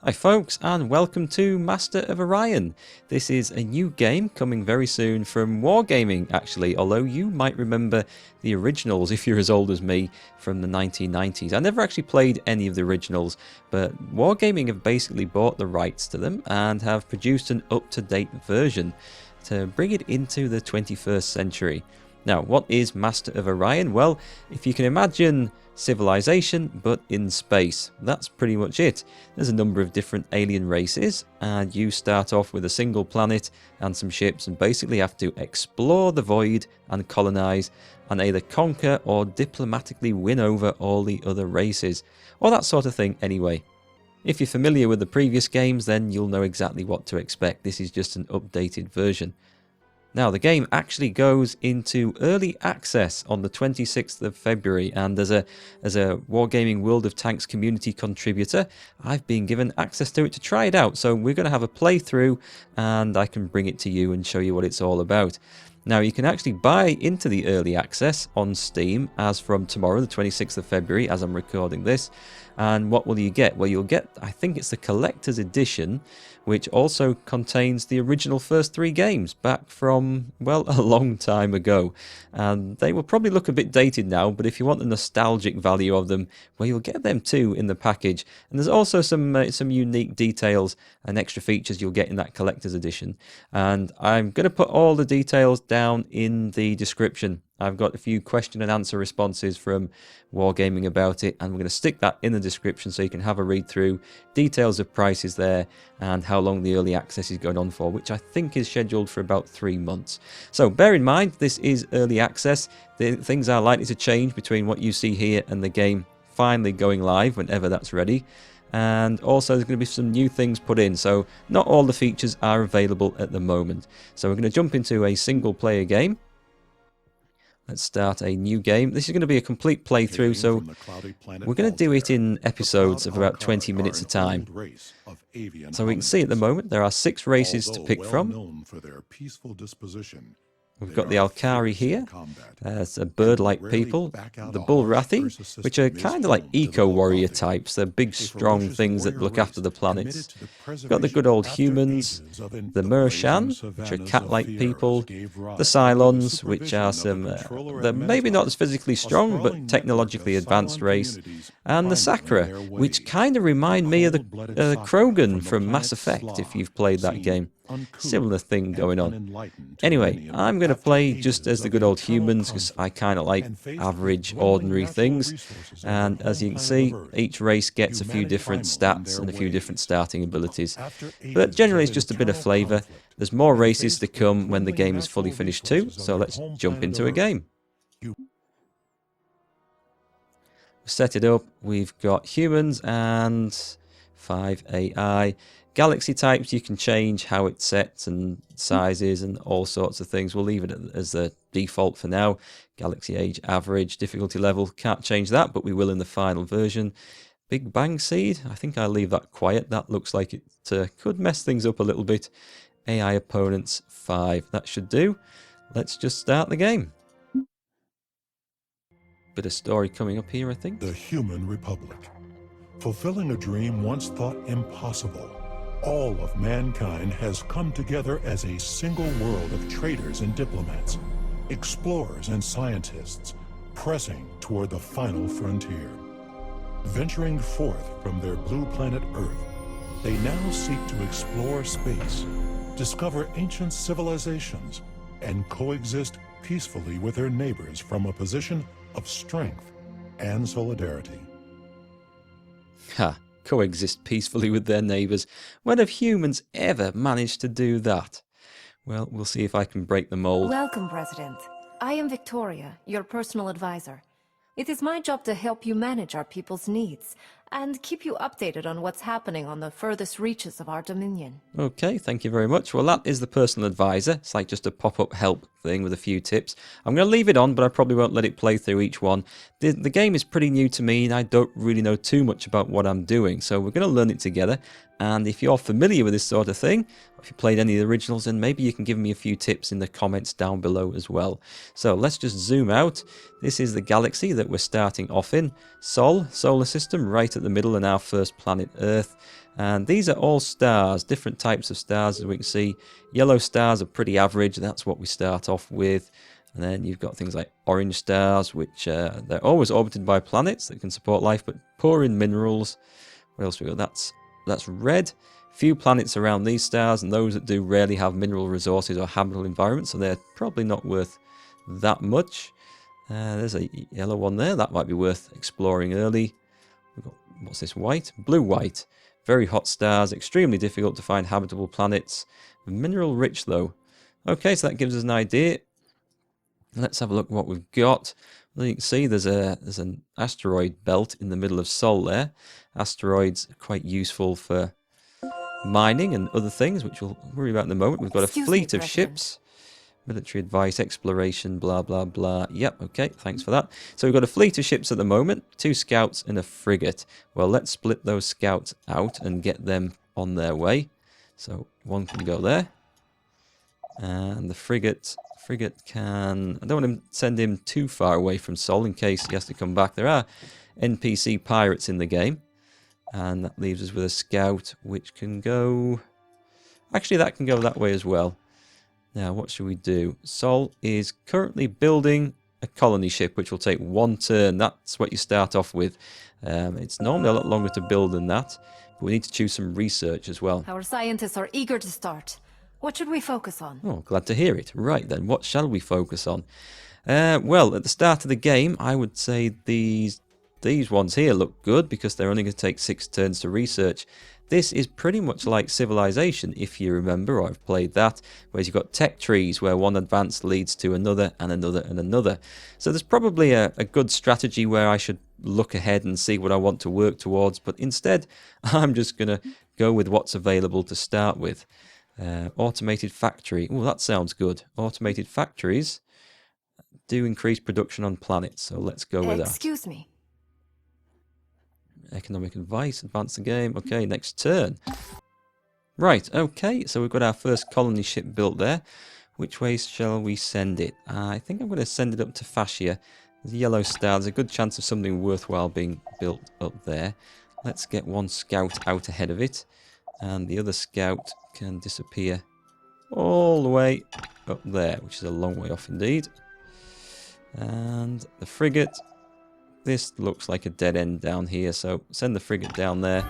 Hi folks, and welcome to Master of Orion. This is a new game coming very soon from Wargaming actually, although you might remember the originals if you're as old as me from the 1990s. I never actually played any of the originals, but Wargaming have basically bought the rights to them and have produced an up-to-date version to bring it into the 21st century. Now, what is Master of Orion? Well, if you can imagine civilization, but in space. That's pretty much it. There's a number of different alien races, and you start off with a single planet and some ships, and basically have to explore the void and colonize, and either conquer or diplomatically win over all the other races, or that sort of thing anyway. If you're familiar with the previous games, then you'll know exactly what to expect. This is just an updated version. Now, the game actually goes into early access on the 26th of February, and as a Wargaming World of Tanks community contributor, I've been given access to it to try it out. So we're going to have a playthrough, and I can bring it to you and show you what it's all about. Now, you can actually buy into the early access on Steam as from tomorrow, the 26th of February, as I'm recording this. And what will you get? Well, you'll get, I think it's the collector's edition, which also contains the original first 3 games back from, well, a long time ago. And they will probably look a bit dated now, but if you want the nostalgic value of them, well, you'll get them too in the package. And there's also some unique details and extra features you'll get in that collector's edition. And I'm going to put all the details down in the description. I've got a few question and answer responses from Wargaming about it, and we're going to stick that in the description so you can have a read through, details of prices there, and how long the early access is going on for, which I think is scheduled for about 3 months. So bear in mind, this is early access. Things are likely to change between what you see here and the game finally going live whenever that's ready. And also there's going to be some new things put in, so not all the features are available at the moment. So we're going to jump into a single player game. Let's start a new game. This is going to be a complete playthrough, so we're going to do it in episodes of about 20 minutes a time. So we can see at the moment there are 6 races to pick from. We've got the Alkari here, it's a bird-like people, the Bullrathi, which are kind of like eco-warrior types. They're big, strong things that look after the planets. We've got the good old humans, the Mershan, which are cat-like people, the Cylons, which are some, they're maybe not as physically strong, but technologically advanced race, and the Sakra, which kind of remind me of the Krogan from Mass Effect, if you've played that game. Similar thing going on. Anyway, I'm going to play just as the good old humans because I kind of like average, ordinary things. And as you can see, each race gets a few different stats and a few different starting abilities. But generally it's just a bit of flavour. There's more races to come when the game is fully finished too, so let's jump into a game. Set it up, we've got humans and 5 AI. Galaxy types, you can change how it sets and sizes and all sorts of things. We'll leave it as the default for now. Galaxy age, average, difficulty level, can't change that, but we will in the final version. Big Bang Seed, I think I'll leave that quiet. That looks like it could mess things up a little bit. AI opponents, 5. That should do. Let's just start the game. Bit of story coming up here, I think. The Human Republic. Fulfilling a dream once thought impossible. All of mankind has come together as a single world of traders and diplomats, explorers and scientists, pressing toward the final frontier. Venturing forth from their blue planet Earth, they now seek to explore space, discover ancient civilizations, and coexist peacefully with their neighbors from a position of strength and solidarity. Ha! Coexist peacefully with their neighbours. When have humans ever managed to do that? Well, we'll see if I can break the mold. Welcome, President. I am Victoria, your personal advisor. It is my job to help you manage our people's needs and keep you updated on what's happening on the furthest reaches of our dominion. Okay, thank you very much. Well, that is the personal advisor. It's like just a pop-up help thing with a few tips. I'm going to leave it on, but I probably won't let it play through each one. The game is pretty new to me, and I don't really know too much about what I'm doing, so we're going to learn it together. And if you're familiar with this sort of thing, or if you played any of the originals, then maybe you can give me a few tips in the comments down below as well. So let's just zoom out. This is the galaxy that we're starting off in. Sol, solar system, right at at the middle and our first planet, Earth. And these are all stars, different types of stars, as we can see. Yellow stars are pretty average, that's what we start off with. And then you've got things like orange stars, which they're always orbited by planets that can support life, but poor in minerals. What else we got? That's red. Few planets around these stars, and those that do rarely have mineral resources or habitable environments, so they're probably not worth that much. There's a yellow one there, that might be worth exploring early. We've got, what's this, white? Blue-white. Very hot stars, extremely difficult to find habitable planets. Mineral rich though. Okay, so that gives us an idea. Let's have a look at what we've got. Well, you can see there's an asteroid belt in the middle of Sol there. Asteroids are quite useful for mining and other things, which we'll worry about in a moment. We've got a fleet of ships. Military advice, exploration, blah, blah, blah. Yep, okay, thanks for that. So we've got a fleet of ships at the moment, 2 scouts and a frigate. Well, let's split those scouts out and get them on their way. So one can go there. And the frigate can... I don't want to send him too far away from Sol in case he has to come back. There are NPC pirates in the game. And that leaves us with a scout which can go... Actually, that can go that way as well. Now, what should we do? Sol is currently building a colony ship, which will take 1 turn. That's what you start off with. It's normally a lot longer to build than that. But we need to choose some research as well. Our scientists are eager to start. What should we focus on? Oh, glad to hear it. Right then, what shall we focus on? Well, at the start of the game, I would say these ones here look good because they're only going to take 6 turns to research. This is pretty much like Civilization, if you remember, or I've played that, whereas you've got tech trees where one advance leads to another and another and another. So there's probably a good strategy where I should look ahead and see what I want to work towards, but instead I'm just going to go with what's available to start with. Automated factory. Oh, that sounds good. Automated factories do increase production on planets, so let's go with that. Excuse me. Economic advice, advance the game. Okay, next turn. Right, okay, so we've got our first colony ship built there. Which way shall we send it? I think I'm going to send it up to Fascia. There's a yellow star. There's a good chance of something worthwhile being built up there. Let's get one scout out ahead of it. And the other scout can disappear all the way up there, which is a long way off indeed. And the frigate... This looks like a dead end down here, so send the frigate down there.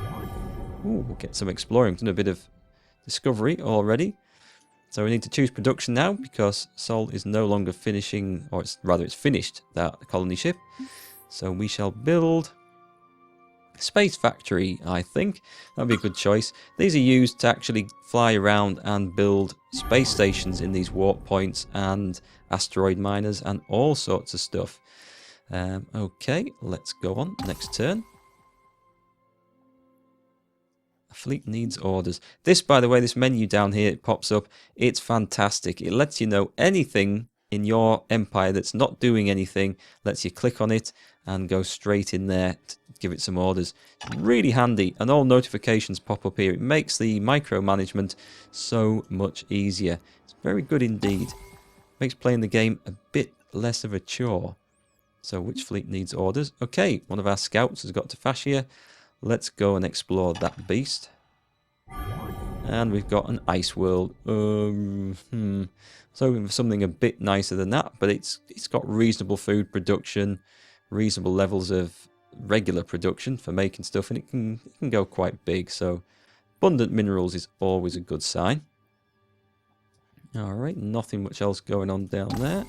Ooh, we'll get some exploring. We've done a bit of discovery already. So we need to choose production now because Sol is no longer finishing, or it's finished that colony ship. So we shall build Space Factory, I think. That would be a good choice. These are used to actually fly around and build space stations in these warp points and asteroid miners and all sorts of stuff. Okay, let's go on. Next turn. A fleet needs orders. This, by the way, this menu down here, it pops up. It's fantastic. It lets you know anything in your empire that's not doing anything. Lets you click on it and go straight in there to give it some orders. It's really handy, and all notifications pop up here. It makes the micromanagement so much easier. It's very good indeed. Makes playing the game a bit less of a chore. So which fleet needs orders? Okay, one of our scouts has got to Fascia. Let's go and explore that beast. And we've got an ice world. So hoping for something a bit nicer than that, but it's got reasonable food production, reasonable levels of regular production for making stuff, and it can go quite big. So abundant minerals is always a good sign. All right, nothing much else going on down there.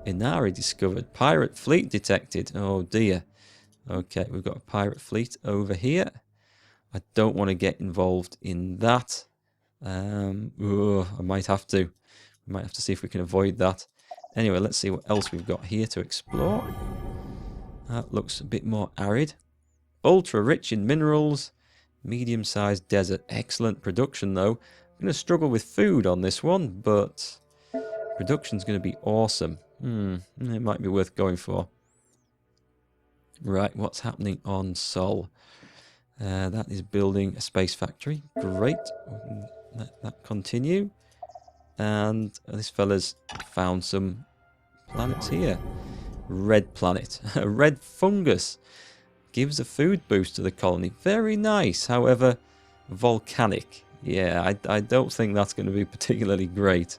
Inari discovered. Pirate fleet detected. Oh dear. Okay, we've got a pirate fleet over here. I don't want to get involved in that. I might have to. We might have to see if we can avoid that. Anyway, let's see what else we've got here to explore. That looks a bit more arid. Ultra rich in minerals. Medium-sized desert. Excellent production though. I'm going to struggle with food on this one, but production's going to be awesome. It might be worth going for. Right, what's happening on Sol? That is building a space factory. Great. Let that continue. And this fella's found some planets here. Red planet. A red fungus. Gives a food boost to the colony. Very nice. However, volcanic. Yeah, I don't think that's going to be particularly great.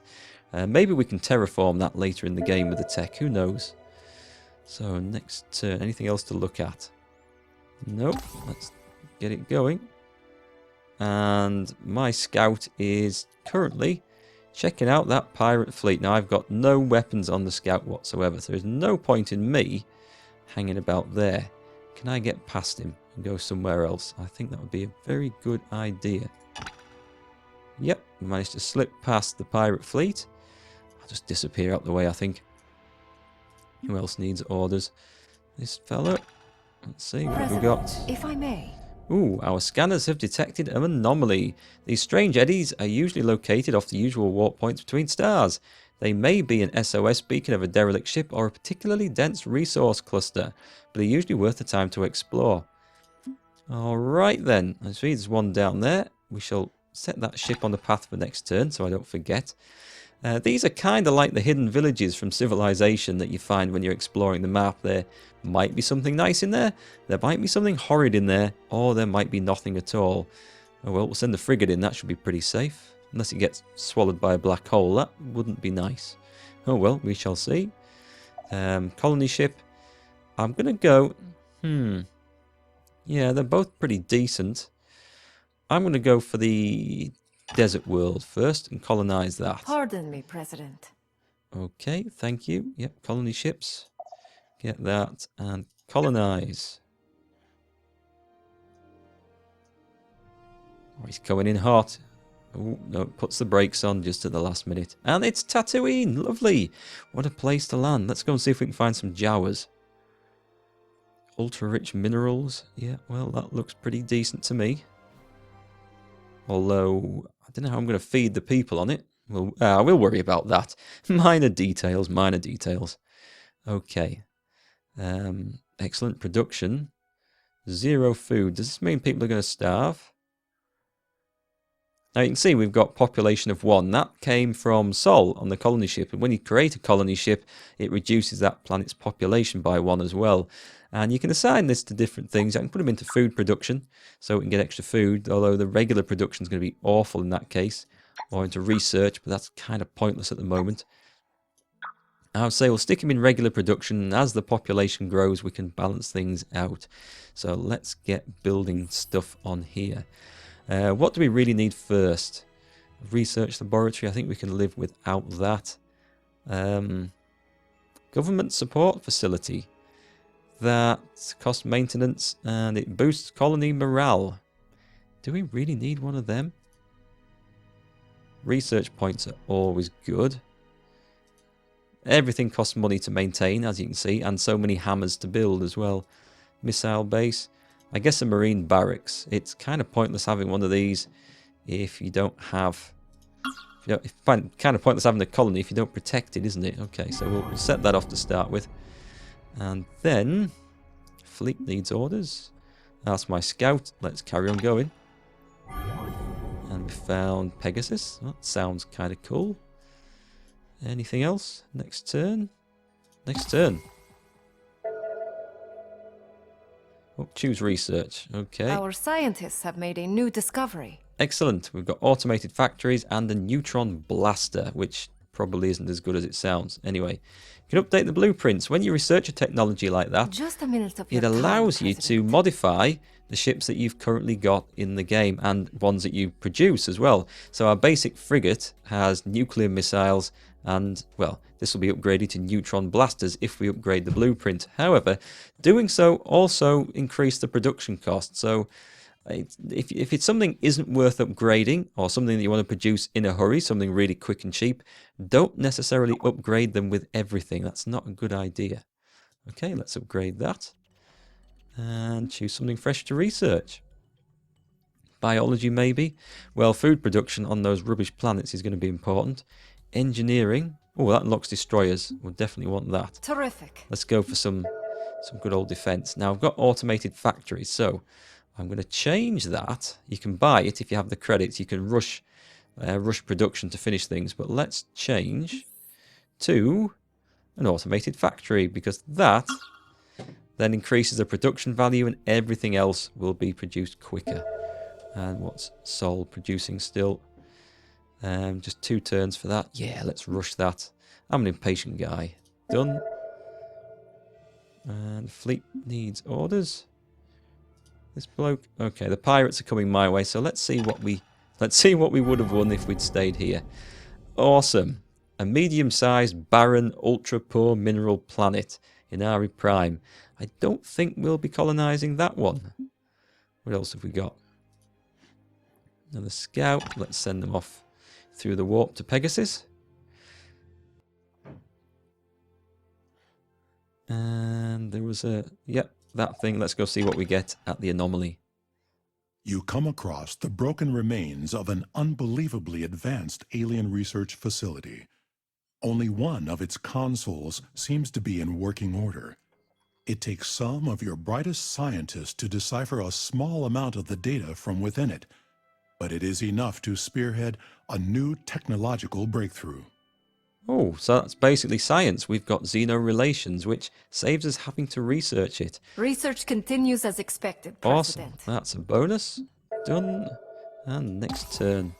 Maybe we can terraform that later in the game with the tech. Who knows? So, next turn. Anything else to look at? Nope. Let's get it going. And my scout is currently checking out that pirate fleet. Now, I've got no weapons on the scout whatsoever. So there's no point in me hanging about there. Can I get past him and go somewhere else? I think that would be a very good idea. Yep, we managed to slip past the pirate fleet. I'll just disappear out the way, I think. Who else needs orders? This fella. Let's see what we got. If I may. Ooh, our scanners have detected an anomaly. These strange eddies are usually located off the usual warp points between stars. They may be an SOS beacon of a derelict ship or a particularly dense resource cluster, but are usually worth the time to explore. Alright then, I see there's one down there. We shall set that ship on the path for next turn so I don't forget. These are kind of like the hidden villages from Civilization that you find when you're exploring the map. There might be something nice in there, there might be something horrid in there, or there might be nothing at all. Oh well, we'll send the frigate in, that should be pretty safe. Unless it gets swallowed by a black hole, that wouldn't be nice. Oh well, we shall see. Colony ship. I'm going to go... Yeah, they're both pretty decent. I'm going to go for the desert world first and colonize that. Pardon me, President. Okay, thank you. Yep, colony ships. Get that and colonize. Oh, he's coming in hot. Oh, no, puts the brakes on just at the last minute. And it's Tatooine! Lovely! What a place to land. Let's go and see if we can find some Jawas. Ultra-rich minerals. Yeah, well, that looks pretty decent to me. Although, I don't know how I'm going to feed the people on it. We'll worry about that. Minor details, minor details. Okay. Excellent production. 0 food. Does this mean people are going to starve? Now you can see we've got population of 1. That came from Sol on the colony ship. And when you create a colony ship, it reduces that planet's population by 1 as well. And you can assign this to different things. I can put them into food production, so we can get extra food, although the regular production is going to be awful in that case. Or into research, but that's kind of pointless at the moment. I would say we'll stick them in regular production, and as the population grows, we can balance things out. So let's get building stuff on here. What do we really need first? Research laboratory, I think we can live without that. Government support facility. That costs maintenance and it boosts colony morale. Do we really need one of them? Research points are always good. Everything costs money to maintain, as you can see, and so many hammers to build as well. Missile base. I guess a marine barracks. It's kind of pointless having one of these if you don't have... It's kind of pointless having a colony if you don't protect it, isn't it? Okay, so we'll set that off to start with. And then... Fleet needs orders. That's my scout. Let's carry on going. And we found Pegasus. That sounds kind of cool. Anything else? Next turn? Next turn. Oh, choose research. Okay. Our scientists have made a new discovery. Excellent. We've got automated factories and a neutron blaster, which probably isn't as good as it sounds. Anyway, you can update the blueprints. When you research a technology like that, Just a minute of it your allows time, you President. to modify the ships that you've currently got in the game and ones that you produce as well. So our basic frigate has nuclear missiles and, well, this will be upgraded to neutron blasters if we upgrade the blueprint. However, doing so also increase the production cost. So if it's something isn't worth upgrading or something that you want to produce in a hurry, something really quick and cheap, don't necessarily upgrade them with everything. That's not a good idea. Okay, let's upgrade that. And choose something fresh to research. Biology, maybe? Well, food production on those rubbish planets is going to be important. Engineering. Oh, that unlocks destroyers. We'll definitely want that. Terrific. Let's go for some good old defense. Now, I've got automated factories, so I'm going to change that. You can buy it if you have the credits. You can rush production to finish things, but let's change to an automated factory because that then increases the production value, and everything else will be produced quicker. And what's Sol producing still? Just 2 turns for that. Yeah, let's rush that. I'm an impatient guy. Done. And fleet needs orders. This bloke. Okay, the pirates are coming my way, so let's see what we would have won if we'd stayed here. Awesome. A medium-sized, barren, ultra-poor mineral planet in Ari Prime. I don't think we'll be colonizing that one. What else have we got? Another scout. Let's send them off through the warp to Pegasus. And there was a... Yep, that thing. Let's go see what we get at the anomaly. You come across the broken remains of an unbelievably advanced alien research facility. Only one of its consoles seems to be in working order. It takes some of your brightest scientists to decipher a small amount of the data from within it, but it is enough to spearhead a new technological breakthrough. Oh, so that's basically science. We've got xenorelations, which saves us having to research it. Research continues as expected, Awesome. President. That's a bonus. Done. And next turn.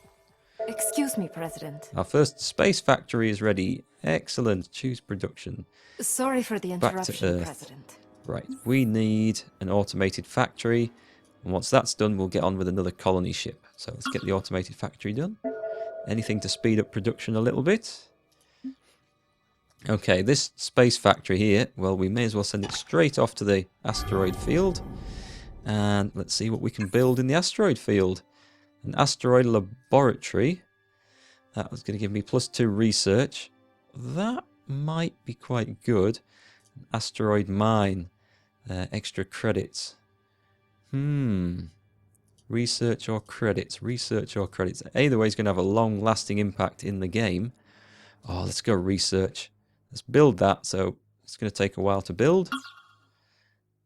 Excuse me, President. Our first space factory is ready. Excellent. Choose production. Sorry for the Back to interruption, Earth. President. Right. We need an automated factory. And once that's done, we'll get on with another colony ship. So let's get the automated factory done. Anything to speed up production a little bit. Okay, this space factory here, well, we may as well send it straight off to the asteroid field. And let's see what we can build in the asteroid field. An asteroid laboratory. That was going to give me +2 research. That might be quite good. An asteroid mine. Extra credits. Research or credits. Research or credits. Either way is going to have a long-lasting impact in the game. Oh, let's go research. Let's build that. So it's going to take a while to build.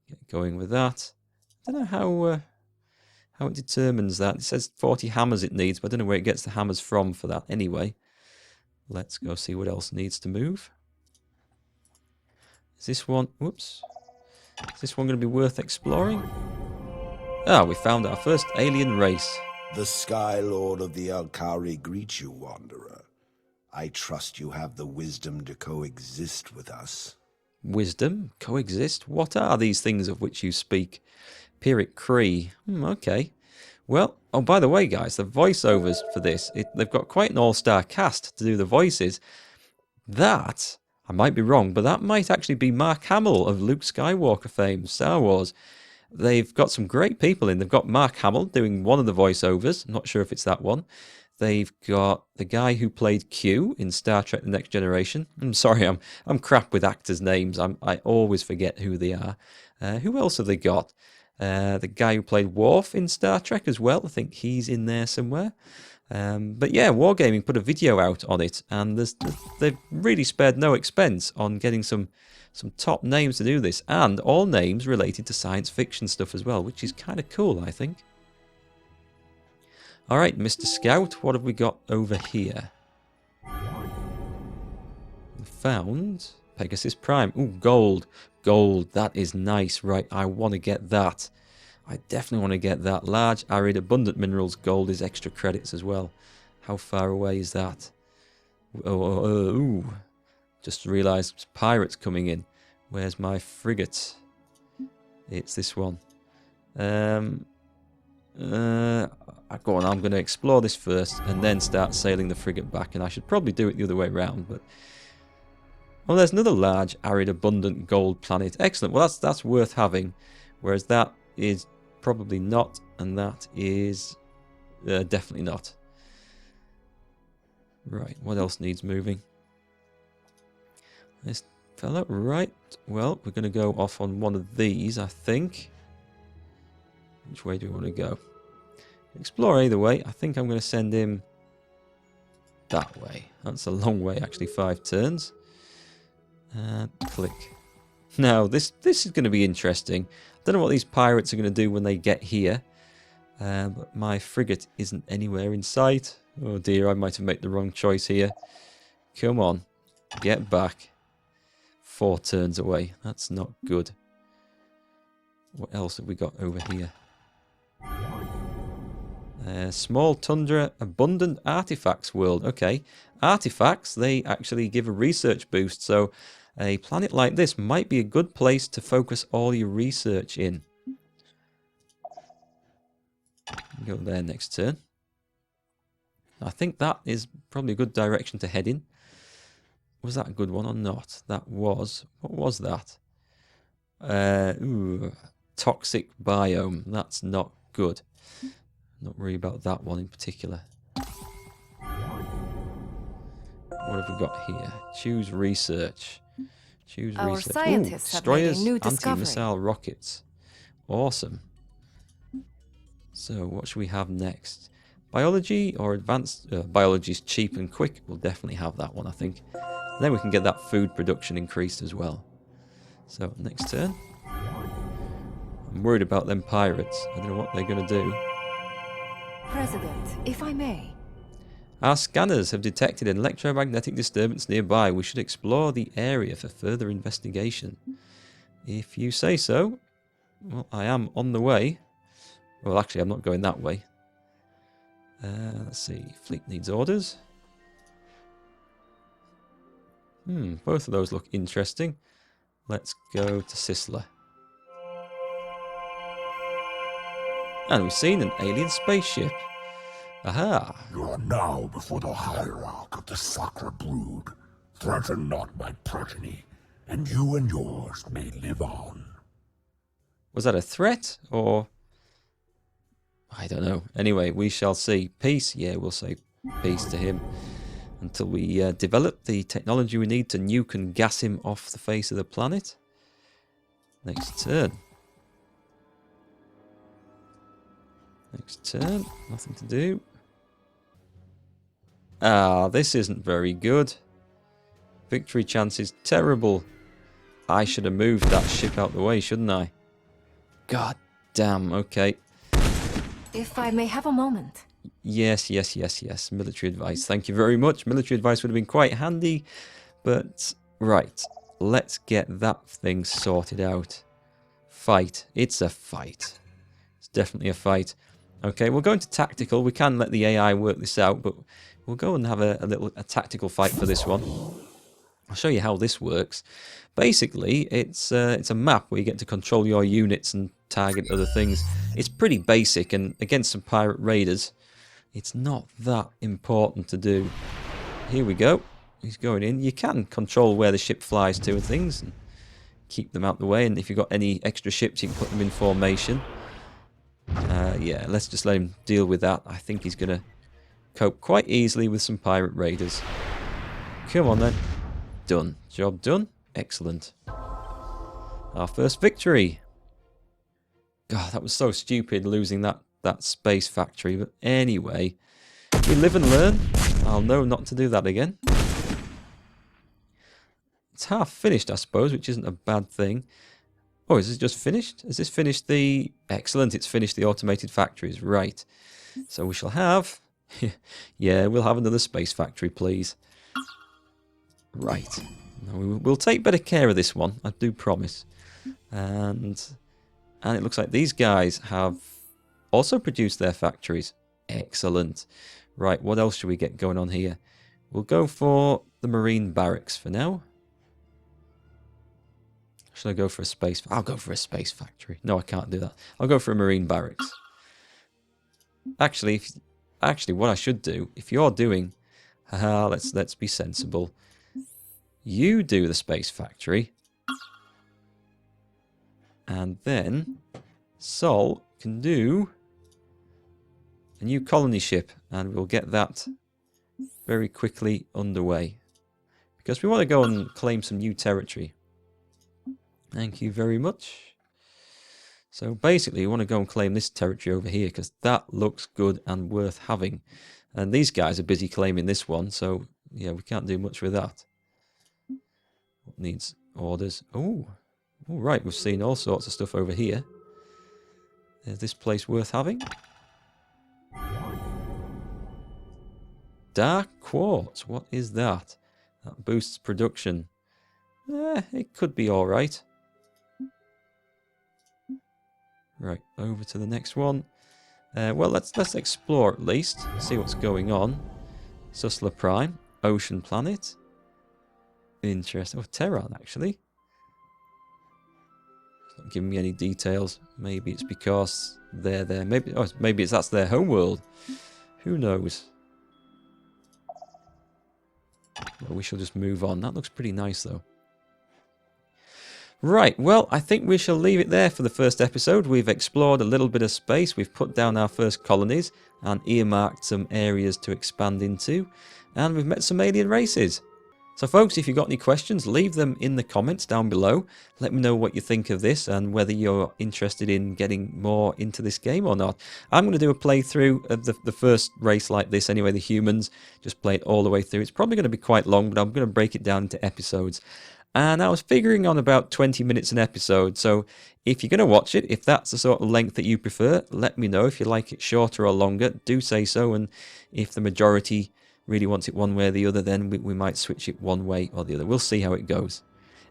Get going with that. I don't know how it determines that. It says 40 hammers it needs, but I don't know where it gets the hammers from for that. Anyway, let's go see what else needs to move. Is this one... Whoops. Is this one going to be worth exploring? Ah, we found our first alien race. The Sky Lord of the Alkari greets you, Wanderer. I trust you have the wisdom to coexist with us. Wisdom? Coexist? What are these things of which you speak? Pyrrhic Cree. Okay. Well, oh, by the way, guys, the voiceovers for this, they've got quite an all-star cast to do the voices. That, I might be wrong, but that might actually be Mark Hamill of Luke Skywalker fame, Star Wars. They've got some great people in. They've got Mark Hamill doing one of the voiceovers. I'm not sure if it's that one. They've got the guy who played Q in Star Trek The Next Generation. I'm sorry, I'm crap with actors' names. I always forget who they are. Who else have they got? The guy who played Worf in Star Trek as well. I think he's in there somewhere. But yeah, Wargaming put a video out on it, and they've really spared no expense on getting some top names to do this, and all names related to science fiction stuff as well, which is kind of cool, I think. Alright, Mr. Scout, what have we got over here? We found Pegasus Prime. Ooh, gold. Gold, that is nice. Right, I want to get that. I definitely want to get that. Large, arid, abundant minerals. Gold is extra credits as well. How far away is that? Ooh. Just realised pirates coming in. Where's my frigate? It's this one. Go on, I'm going to explore this first and then start sailing the frigate back, and I should probably do it the other way around, but... Oh, there's another large, arid, abundant gold planet. Excellent. Well, that's worth having, whereas that is probably not, and that is definitely not. Right, what else needs moving? This fella, right. Well, we're going to go off on one of these, I think. Which way do we want to go? Explore either way. I think I'm going to send him that way. That's a long way, actually, 5 turns. Click. Now, this is going to be interesting. I don't know what these pirates are going to do when they get here. But my frigate isn't anywhere in sight. Oh dear, I might have made the wrong choice here. Come on. Get back. 4 turns away. That's not good. What else have we got over here? Small tundra, abundant artifacts world. Okay, artifacts, they actually give a research boost, so a planet like this might be a good place to focus all your research in. Go there next turn. I think that is probably a good direction to head in. Was that a good one or not? That was... What was that? Toxic biome. That's not good. Not worried about that one in particular. What have we got here? Choose research. Choose Our research. scientists have made a destroyers, new discovery. anti-missile rockets. Awesome. So what should we have next? Biology or advanced... biology is cheap and quick. We'll definitely have that one, I think. And then we can get that food production increased as well. So next turn. I'm worried about them pirates. I don't know what they're going to do. President, if I may. Our scanners have detected an electromagnetic disturbance nearby. We should explore the area for further investigation. If you say so. Well, I am on the way. Well, actually, I'm not going that way. Let's see. Fleet needs orders. Both of those look interesting. Let's go to Sisla. And we've seen an alien spaceship. Aha! You are now before the hierarch of the Sacra Brood. Threaten not my progeny, and you and yours may live on. Was that a threat, or... I don't know. Anyway, we shall see. Peace? Yeah, we'll say peace to him. Until we develop the technology we need to nuke and gas him off the face of the planet. Next turn. Next turn. Nothing to do. Ah, this isn't very good. Victory chance is terrible. I should have moved that ship out the way, shouldn't I? God damn, okay. If I may have a moment. Yes. Military advice. Thank you very much. Military advice would have been quite handy. But, right. Let's get that thing sorted out. Fight. It's a fight. It's definitely a fight. Okay, we'll go into tactical. We can let the AI work this out, but we'll go and have a tactical fight for this one. I'll show you how this works. Basically, it's a map where you get to control your units and target other things. It's pretty basic, and against some pirate raiders, it's not that important to do. Here we go. He's going in. You can control where the ship flies to and things, and keep them out the way. And if you've got any extra ships, you can put them in formation. Yeah, let's just let him deal with that. I think he's going to cope quite easily with some pirate raiders. Come on then. Done. Job done. Excellent. Our first victory. God, that was so stupid losing that space factory. But anyway, we live and learn. I'll know not to do that again. It's half finished, I suppose, which isn't a bad thing. Oh, is this just finished? Has this finished the... Excellent, it's finished the automated factories. Right. So we shall have... yeah, we'll have another space factory, please. Right. Now we'll take better care of this one, I do promise. And it looks like these guys have also produced their factories. Excellent. Right, what else should we get going on here? We'll go for the marine barracks for now. Should I go for a space... I'll go for a space factory. No, I can't do that. I'll go for a marine barracks. Actually, what I should do, if you're doing... Haha, let's be sensible. You do the space factory. And then Sol can do a new colony ship. And we'll get that very quickly underway. Because we want to go and claim some new territory. Thank you very much. So basically, you want to go and claim this territory over here because that looks good and worth having. And these guys are busy claiming this one, so yeah, we can't do much with that. What needs orders? Oh, all right, we've seen all sorts of stuff over here. Is this place worth having? Dark quartz, what is that? That boosts production. It could be all right. Right, over to the next one. Well, let's explore at least. See what's going on. Susla Prime. Ocean planet. Interesting. Oh, Terran, actually. It's not giving me any details. Maybe it's because they're there. Maybe that's their homeworld. Who knows? Well, we shall just move on. That looks pretty nice, though. Right, well, I think we shall leave it there for the first episode. We've explored a little bit of space. We've put down our first colonies and earmarked some areas to expand into. And we've met some alien races. So folks, if you've got any questions, leave them in the comments down below. Let me know what you think of this and whether you're interested in getting more into this game or not. I'm going to do a playthrough of the first race like this anyway, the humans. Just play it all the way through. It's probably going to be quite long, but I'm going to break it down into episodes. And I was figuring on about 20 minutes an episode, so if you're going to watch it, if that's the sort of length that you prefer, let me know. If you like it shorter or longer, do say so, and if the majority really wants it one way or the other, then we might switch it one way or the other. We'll see how it goes.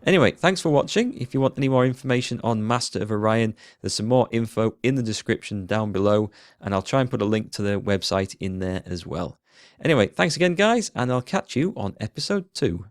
Anyway, thanks for watching. If you want any more information on Master of Orion, there's some more info in the description down below, and I'll try and put a link to the website in there as well. Anyway, thanks again, guys, and I'll catch you on episode 2.